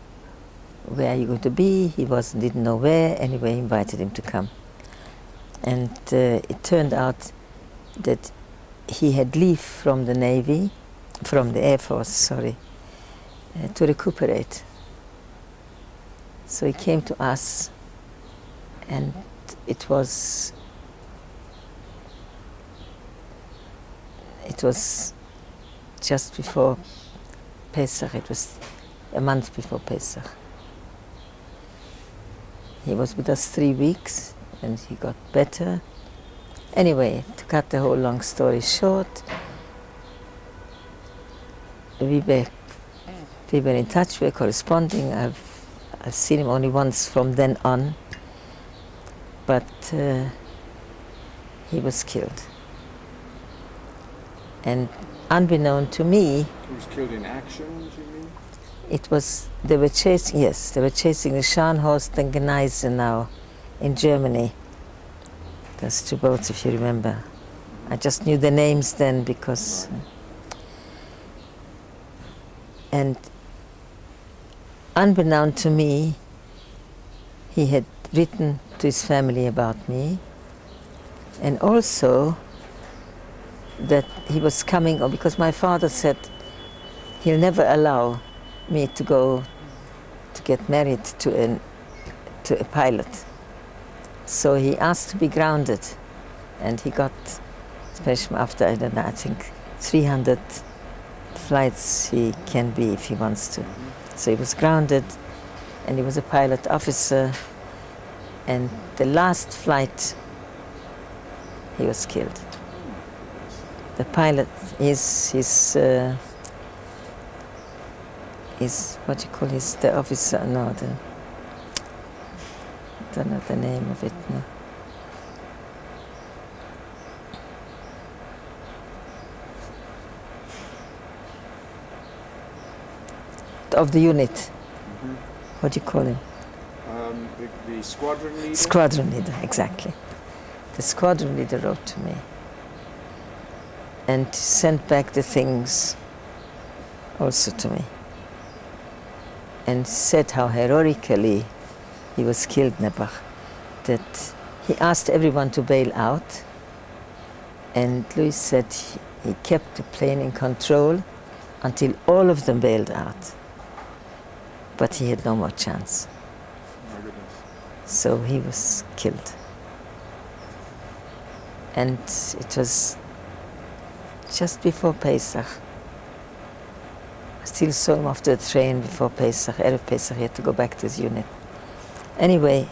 C: Where are you going to be? He didn't know where. Anyway, he invited him to come. And it turned out that he had leave from the Navy, from the Air Force, sorry, to recuperate. So he came to us, and it was just before Pesach. It was a month before Pesach. He was with us 3 weeks, and he got better. Anyway, to cut the whole long story short, we were in touch, we were corresponding. I've seen him only once from then on, but he was killed. And unbeknown to me,
B: He was killed in action, do you mean?
C: they were chasing the Scharnhorst and Gneisenau in Germany. Those two boats, if you remember. I just knew the names then because... And unbeknown to me, he had written to his family about me, and also that he was coming, because my father said he'll never allow me to go to get married to a pilot. So he asked to be grounded, and he got, especially after, I don't know, I think 300 flights he can be if he wants to. So he was grounded, and he was a pilot officer, and the last flight he was killed. The pilot is what you call the officer, no, I don't know the name of it, no. Of the unit.
B: Mm-hmm.
C: What do you call him?
B: The squadron leader?
C: Squadron leader, exactly. The squadron leader wrote to me and sent back the things also to me, and said how heroically he was killed, Nebuch, that he asked everyone to bail out, and Louis said he kept the plane in control until all of them bailed out. But he had no more chance.
B: My goodness.
C: So he was killed. And it was just before Pesach. I still saw him after the train before Pesach. Erev Pesach, he had to go back to his unit. Anyway,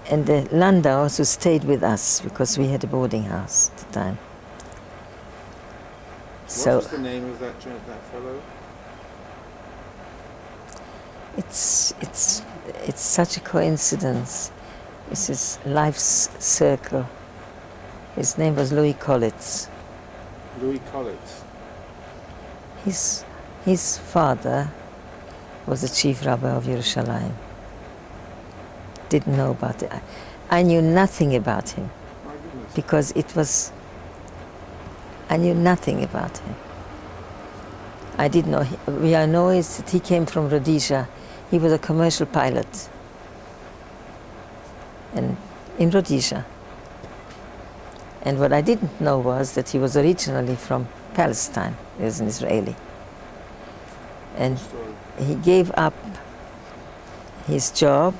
C: and the Landaus who stayed with us because we had a boarding house at the time.
B: What was the name of that fellow?
C: It's such a coincidence. This is life's circle. His name was Louis Collitz.
B: Louis Collitz.
C: His father was the chief rabbi of Yerushalayim. Didn't know about it. I knew nothing about him.
B: My goodness.
C: Because I knew nothing about him. I didn't know. I know is that he came from Rhodesia. He was a commercial pilot. And in Rhodesia. And what I didn't know was that he was originally from Palestine. He was an Israeli. And he gave up his job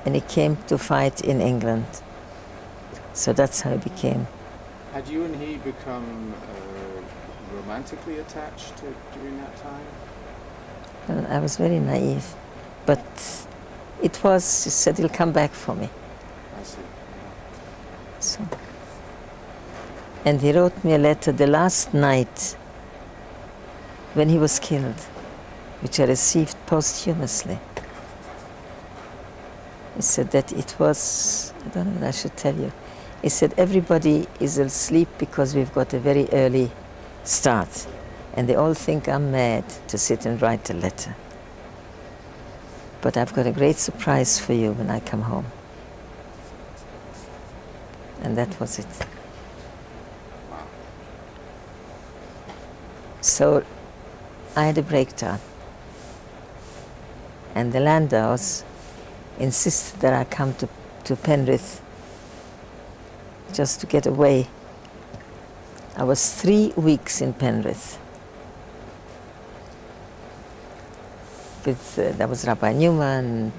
C: and he came to fight in England. So that's how he became.
B: Had you and he become romantically attached during that time?
C: Well, I was very naive. But it was, he said he'll come back for me.
B: I see.
C: So. And he wrote me a letter the last night when he was killed, which I received posthumously. He said that it was, I don't know what I should tell you. He said everybody is asleep because we've got a very early start. And they all think I'm mad to sit and write a letter. But I've got a great surprise for you when I come home. And that was it.
B: Wow.
C: So I had a breakdown. And the Landaus insisted that I come to Penrith just to get away. I was 3 weeks in Penrith. There was Rabbi Newman,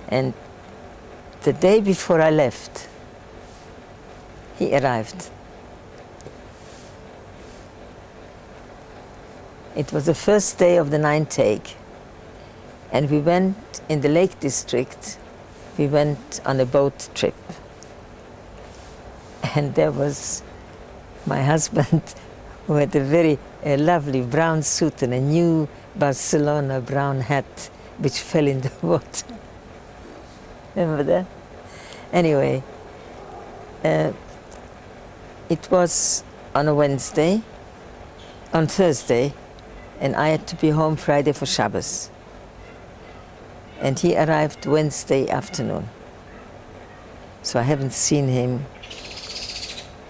C: and the day before I left, he arrived. It was the first day of the 9th take, and we went in the Lake District. We went on a boat trip, and there was my husband who had a very lovely brown suit and a new Barcelona brown hat which fell in the water. Remember that? Anyway, it was on a Wednesday, on Thursday, and I had to be home Friday for Shabbos. And he arrived Wednesday afternoon. So I haven't seen him.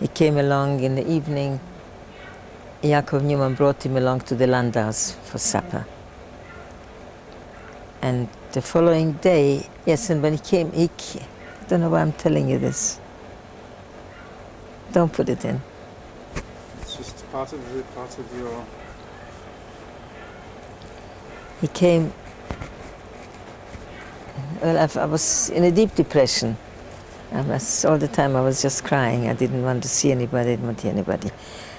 C: He came along in the evening. Yaakov Newman brought him along to the Landaus for supper. And the following day, yes, and when he came, I don't know why I'm telling you this. Don't put it in.
B: It's just part of your...
C: He came, well, I was in a deep depression. All the time I was just crying. I didn't want to see anybody, I didn't want to hear anybody.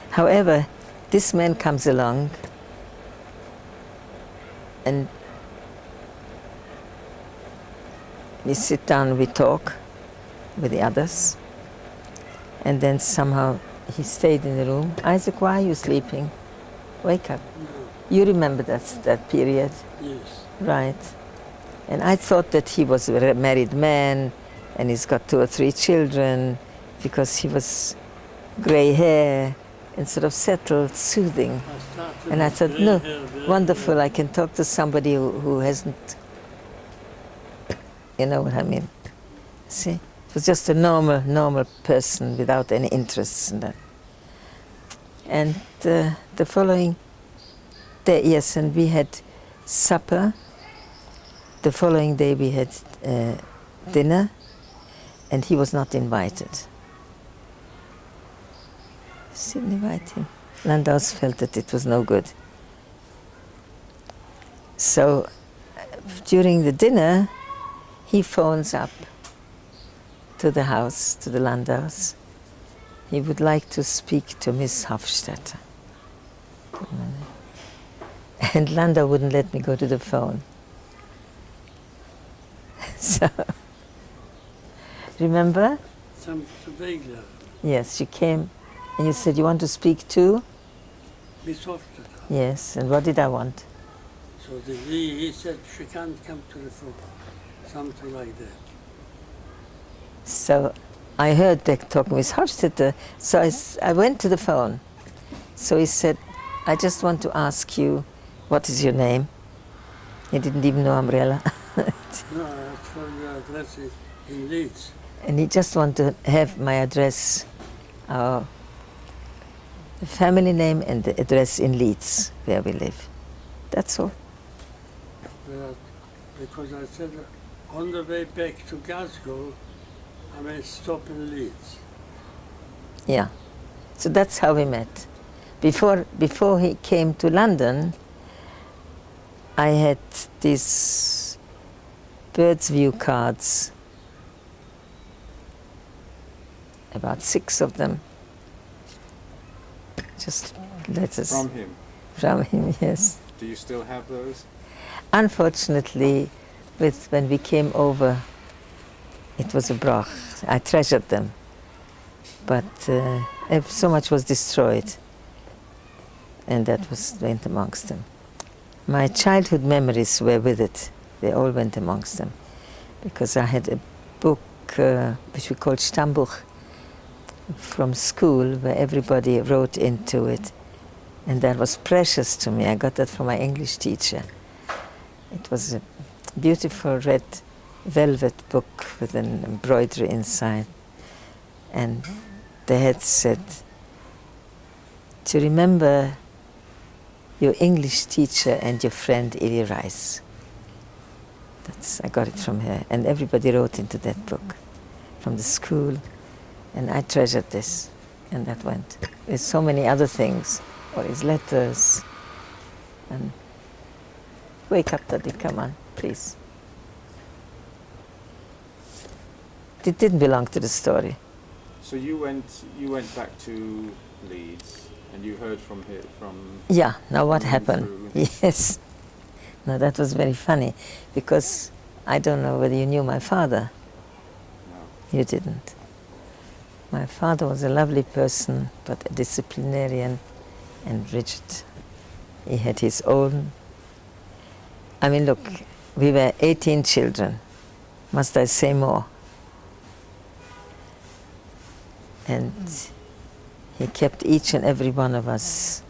C: However, this man comes along and we sit down, we talk with the others, and then somehow he stayed in the room. Isaac, why are you sleeping? Wake up. You remember that period?
A: Yes.
C: Right. And I thought that he was a married man and he's got 2 or 3 children because he was gray hair and sort of settled, soothing. And I thought, no, wonderful, I can talk to somebody who hasn't, you know what I mean. See, it was just a normal person without any interests in that. And the following day, yes, and we had supper. The following day we had dinner, and he was not invited. Didn't invite him. Landaus felt that it was no good. So during the dinner, he phones up to the house, to the Landaus. He would like to speak to Miss Hofstetter. And Landau wouldn't let me go to the phone. So, remember?
A: Some Zwebner.
C: Yes, you came and you said you want to speak too?
A: Bis oft.
C: Yes, and what did I want?
A: So he said she can't come to the phone. Something like that.
C: So I heard they talking with Hofstetter, so I went to the phone. So he said, I just want to ask you, what is your name? He didn't even know Umbrella.
A: No, that's for your address in Leeds.
C: And he just wanted to have my address, the family name and the address in Leeds, where we live. That's all.
A: Because I said on the way back to Glasgow, I may stop in Leeds.
C: Yeah. So that's how we met. Before he came to London, I had these bird's view cards, about 6 of them, just letters.
B: From him?
C: From him, yes.
B: Do you still have those?
C: Unfortunately, when we came over, it was a brach. I treasured them, but so much was destroyed, and that went amongst them. My childhood memories were with it. They all went amongst them, because I had a book which we called Stammbuch from school, where everybody wrote into it, and that was precious to me. I got that from my English teacher. It was a beautiful red velvet book with an embroidery inside, and they had said to remember your English teacher and your friend Eli Rice. I got it from her, and everybody wrote into that book from the school, and I treasured this, and that went. There's so many other things, or his letters, and wake up, Daddy, come on, please. It didn't belong to the story.
B: So you went back to Leeds and you heard from him
C: Yeah, now what
B: from
C: happened?
B: through-
C: Yes. Now that was very funny, because I don't know whether you knew my father.
B: No.
C: You didn't. My father was a lovely person, but a disciplinarian and rigid. He had his own. I mean, look, we were 18 children. Must I say more? And he kept each and every one of us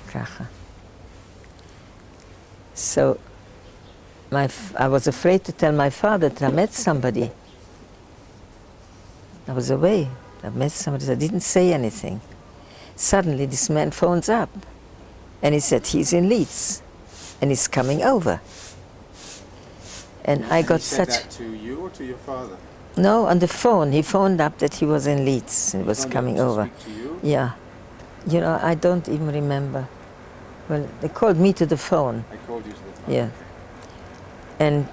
C: kracha. So I was afraid to tell my father that I met somebody. I was away. I met somebody. I didn't say anything. Suddenly this man phones up and he said he's in Leeds and he's coming over. And I got
B: he said
C: such...
B: that to you or to your father?
C: No, on the phone. He phoned up that he was in Leeds and was
B: Phoned up
C: coming
B: to
C: over.
B: speak to you?
C: Yeah. You know, I don't even remember. Well, they called me to the phone.
B: I called you to the phone.
C: Yeah. And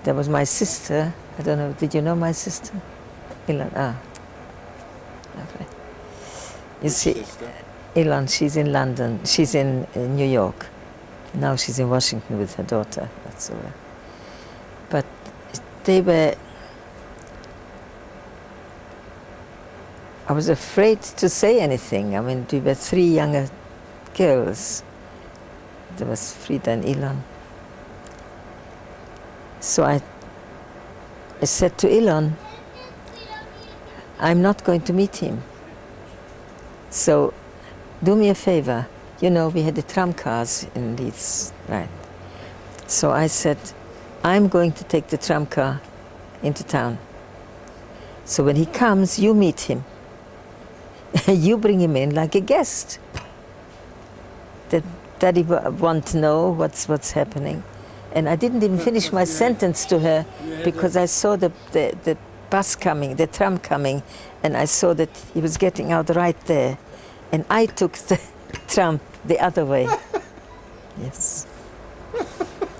C: there was my sister. I don't know, did you know my sister? Ilan. Okay. You
B: Which
C: see,
B: sister?
C: Ilan, she's in London. She's in New York. Now she's in Washington with her daughter. That's all. But they were... I was afraid to say anything. I mean, we were 3 younger girls. There was Frida and Ilan. So I said to Ilan, I'm not going to meet him. So do me a favor. You know, we had the tram cars in Leeds, right? So I said, I'm going to take the tram car into town. So when he comes, you meet him. You bring him in like a guest. Daddy want to know what's happening. And I didn't even finish my sentence to her because I saw the bus coming, the tram coming, and I saw that he was getting out right there. And I took the tram the other way. Yes.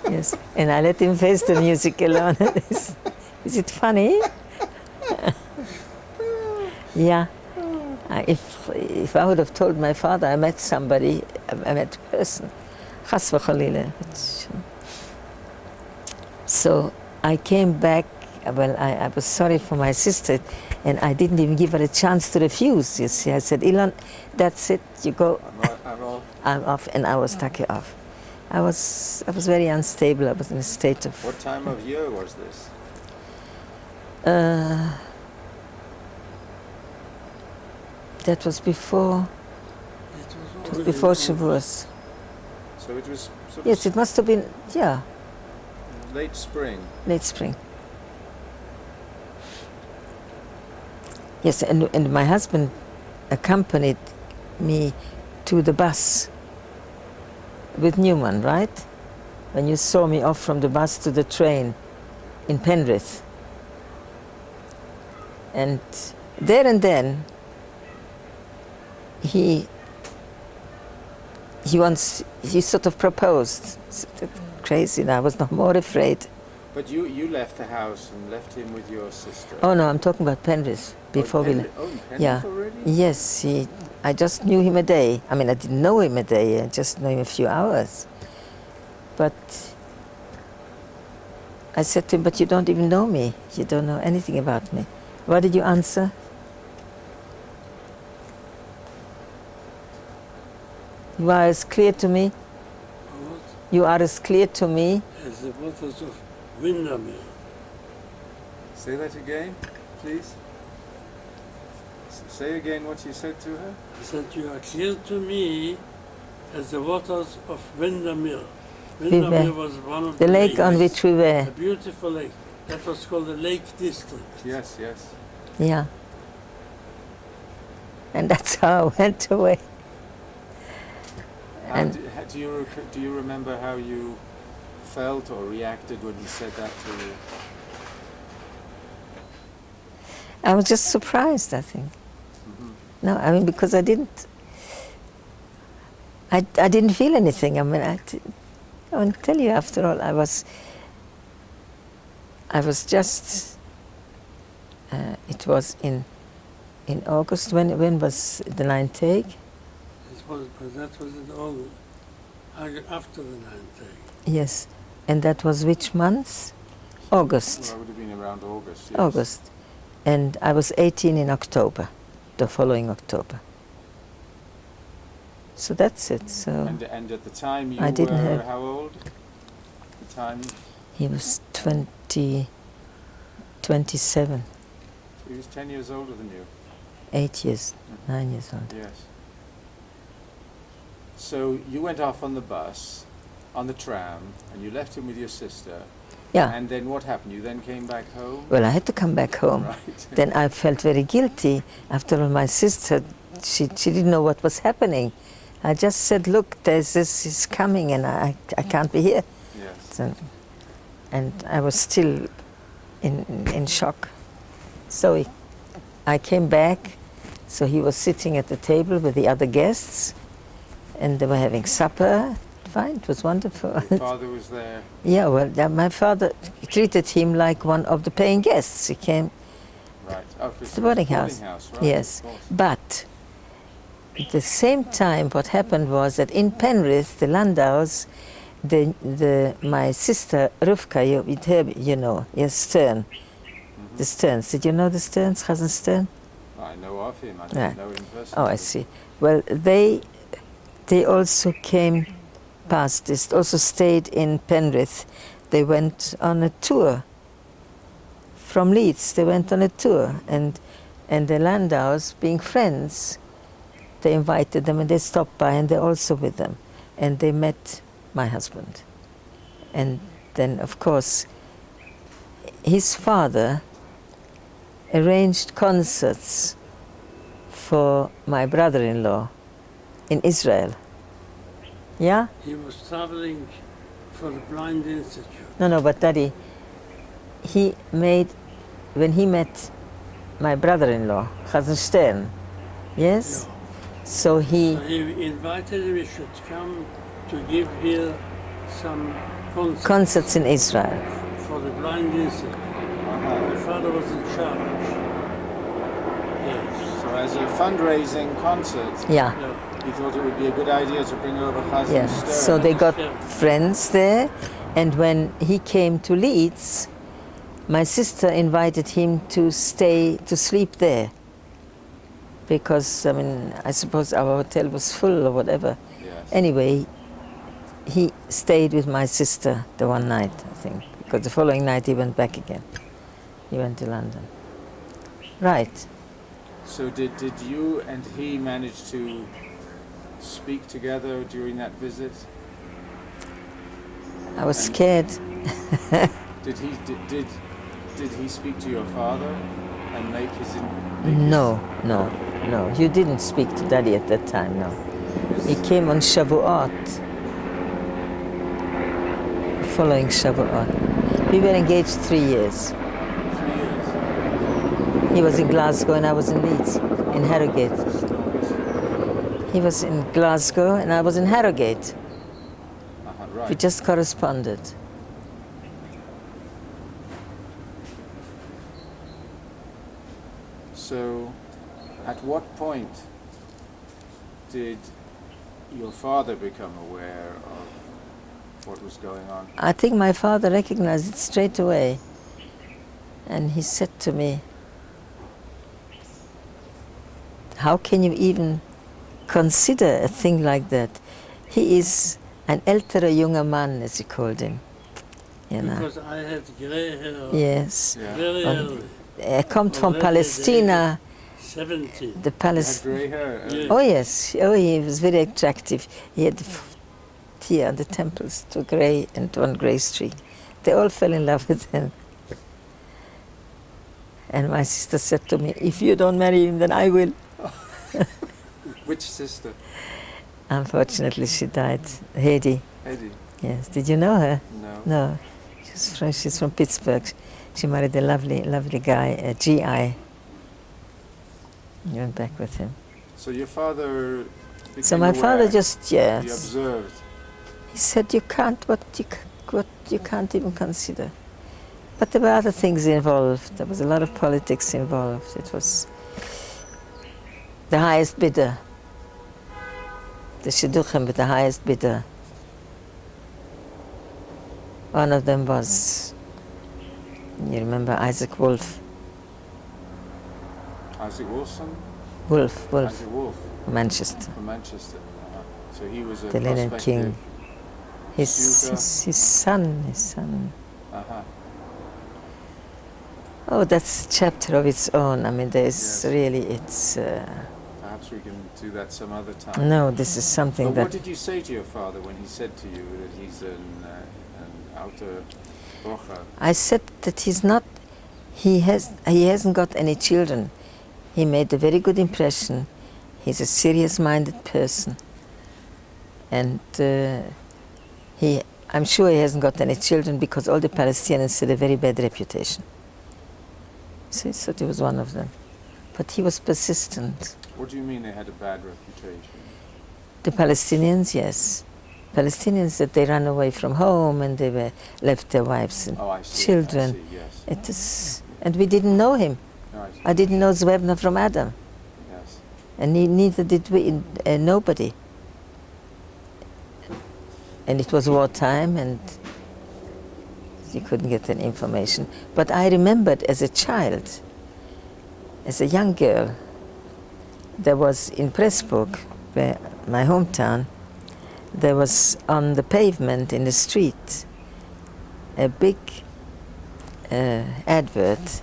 C: Yes. And I let him face the music alone. Is it funny? Yeah. If I would have told my father I met somebody, I met a person, chas v'chalila. So I came back. Well, I was sorry for my sister, and I didn't even give her a chance to refuse. You see, I said, Ilan, that's it. You go.
B: I'm off.
C: I'm off, and I was taken off. I was very unstable. I was in a state of.
B: What time of year was this?
C: That was before. It was before Shavuos.
B: So it was sort
C: Yes, it must have been. Yeah,
B: of late spring.
C: late spring. Yes, and my husband accompanied me to the bus with Newman, right? When you saw me off from the bus to the train in Penrith. And there and then, he sort of proposed. Sort of crazy, and I was no more afraid.
B: But you left the house and left him with your sister.
C: Oh no, I'm talking about Penrith before we.
B: Oh, in Penrith
C: Yeah.
B: already?
C: Yes, I just knew him a day. I mean, I didn't know him a day. I just knew him a few hours. But I said to him, "But you don't even know me. You don't know anything about me." What did you answer? You are as clear to me.
A: What?
C: You are as clear to me.
A: As the waters of Windermere.
B: Say that again, please. Say again what you said to her.
A: I said, you are clear to me as the waters of Windermere. Windermere was one of
C: The lake on
A: lakes.
C: which we were.
A: A beautiful lake. That was called the Lake District.
B: Yes, yes.
C: Yeah. And that's how I went away. And
B: Do you remember how you felt or reacted when he said that to you?
C: I was just surprised, I think. No, I mean, because I didn't feel anything. I mean, I want to tell you, after all, I was just, it was in August. When was the ninth take?
A: That was in August, after the 9th day.
C: Yes. And that was which month? August.
B: Well, it would have been around August, yes.
C: August. And I was 18 in October, the following October. So that's it. So
B: And at the time you
C: I didn't
B: were
C: have-
B: how old? At the time
C: he was 27,
B: he was 10 years older than you.
C: 8 years, 9 years old.
B: Yes. So you went off on the bus, on the tram, and you left him with your sister.
C: Yeah.
B: And then what happened? You then came back home?
C: Well, I had to come back home.
B: Right.
C: Then I felt very guilty. After all, my sister, she didn't know what was happening. I just said, look, this is coming, and I can't be here.
B: Yes.
C: And I was still in shock. So I came back. So he was sitting at the table with the other guests, and they were having supper. Fine, it was wonderful.
B: Your father was there.
C: Yeah, well, my father treated him like one of the paying guests. He came
B: Right. Oh,
C: to the boarding house.
B: Right,
C: Yes,
B: of course.
C: but at the same time, what happened was that in Penrith, the Landaus, my sister Rufka, you know, yes, Stern, the Sterns. Did you know the Sterns, Cousin Stern?
B: I know of him. I don't
C: Right.
B: know him personally.
C: Oh, I see. Well, they also came past this, also stayed in Penrith. They went on a tour from Leeds. They went on a tour, and the Landaus, being friends, they invited them, and they stopped by, and they're also with them, and they met my husband. And then, of course, his father arranged concerts for my brother-in-law in Israel. Yeah?
A: He was traveling for the Blind Institute.
C: No, but Daddy, when he met my brother-in-law, Cousin Stern, yes?
A: Yeah.
C: So he,
A: So he invited him, he should come to give here some
C: concerts in Israel.
A: for the Blind Institute. My father was in charge. Yes.
B: So as a fundraising concert,
C: Yeah,
A: Yeah.
B: he thought it would be a good idea to bring over Chazan
C: yeah.
B: Stern.
C: So they got
A: Yeah.
C: friends there, And when he came to Leeds, my sister invited him to sleep there. Because, I mean, I suppose our hotel was full or whatever.
B: Yes.
C: Anyway, he stayed with my sister the one night, I think. Because the following night he went back again. He went to London. Right.
B: So did you and he manage to speak together during that visit?
C: I was scared.
B: Did he speak to your father and make his?
C: No. You didn't speak to Daddy at that time, no. He came on Shavuot. Following Shavuot. We were engaged 3 years.
B: 3 years.
C: He was in Glasgow and I was in Leeds, in Harrogate. He was in Glasgow and I was in Harrogate.
B: Right.
C: We just corresponded.
B: So, at what point did your father become aware of what was going on?
C: I think my father recognized it straight away. And he said to me, how can you even consider a thing like that? He is an ältere junger Mann, as he called him. You know.
A: Because I had grey hair.
C: Yes.
B: Yeah.
A: Very early.
C: Er kommt from
A: Already
C: Palestina.
A: 70.
C: The
B: He
C: Palace.
B: had grey hair.
A: Yeah.
C: Oh yes. Oh, he was very attractive. He had here the temples, two grey and one grey streak. They all fell in love with him. And my sister said to me, "If you don't marry him, then I will."
B: Which sister?
C: Unfortunately, she died. Hedy.
B: Eddie.
C: Yes. Did you know her?
B: No.
C: No. She's from Pittsburgh. She married a lovely guy, a GI. Went back with him.
B: So your father became
C: So my
B: aware.
C: father just,
B: He
C: yes.
B: observed.
C: He said, you can't, what you can't even consider. But there were other things involved. There was a lot of politics involved. It was the highest bidder. The shidduchim with the highest bidder. One of them was, you remember Isaac Wolf?
B: Isaac Wilson?
C: Wolf,
B: Isaac Wolf
C: Manchester.
B: from Manchester. So he was a
C: The Linen
B: prospective
C: King. His son.
B: Uh-huh.
C: Oh, that's a chapter of its own. I mean, there's
B: Yes.
C: really, it's...
B: Perhaps we can do that some other time.
C: no, this is something
B: But
C: that...
B: what did you say to your father when he said to you that he's an outer brocha?
C: I said that he's not... He hasn't got any children. He made a very good impression. He's a serious-minded person. And I'm sure he hasn't got any children because all the Palestinians had a very bad reputation. So he said he was one of them. But he was persistent.
B: What do you mean they had a bad reputation?
C: The Palestinians, yes. Palestinians, that they ran away from home and they were left their wives and
B: Oh, I see.
C: children.
B: I see, yes.
C: It is, and we didn't know him.
B: Right.
C: I didn't know Zwebner from Adam.
B: Yes.
C: And neither did we, nobody. And it was wartime and you couldn't get any information. But I remembered as a child, as a young girl, there was in Pressburg, where my hometown, there was on the pavement in the street a big advert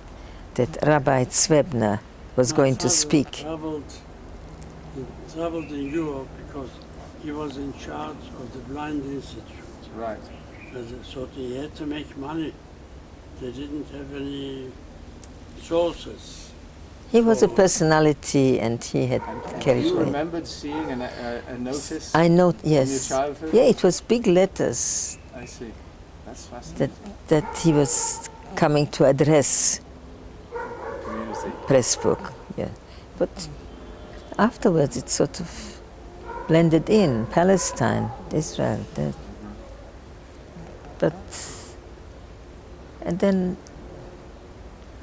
C: that Rabbi Zwebner was
A: My
C: going to
A: father
C: speak.
A: Traveled in Europe because he was in charge of the Blind Institute.
B: Right.
A: So he had to make money. They didn't have any sources.
C: He was a
A: So-
C: personality and he had
B: And
C: carried
B: you
C: away.
B: remembered seeing a notice
C: I know,
B: from your
C: yes.
B: childhood?
C: Yeah, it was big letters
B: I see. That's fascinating.
C: that he was coming to address
B: Community.
C: Pressburg. Yeah. But afterwards it sort of blended in, Palestine, Israel. But, and then,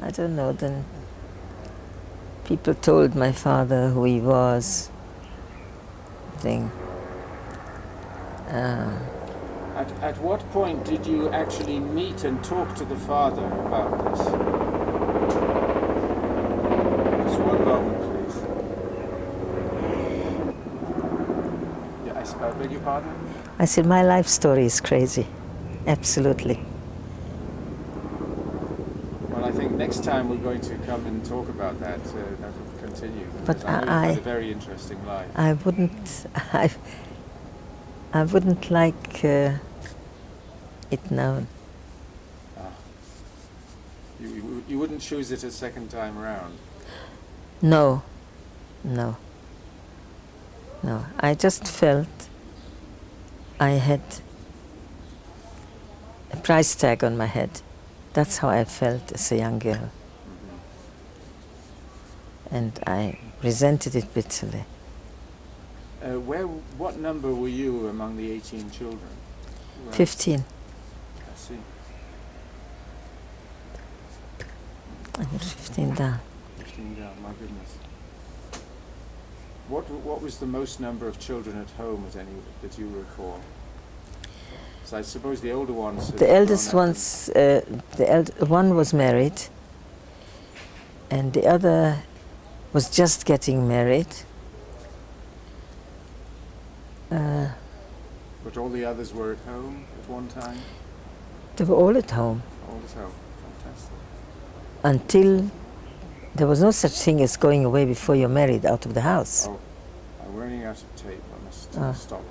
C: I don't know, then people told my father who he was. Thing.
B: At what point did you actually meet and talk to the father about this? Just one moment, please. Yeah, I beg your pardon?
C: I said, my life story is crazy. Absolutely.
B: Well, I think next time we're going to come and talk about that. That will continue.
C: But
B: I know you've had a very interesting life.
C: I wouldn't like it known.
B: You wouldn't choose it a second time around?
C: No. I just felt I had a price tag on my head. That's how I felt as a young girl. And I resented it bitterly.
B: What number were you among the 18 children?
C: 15.
B: I see.
C: I was 15 down.
B: 15 down, my goodness. What was the most number of children at home that you recall? So I suppose the older ones...
C: The eldest ones, one was married, and the other was just getting married.
B: But all the others were at home at one time?
C: They were all at home.
B: All at home, fantastic.
C: Until there was no such thing as going away before you're married out of the house.
B: Oh, I'm running out of tape. I must stop.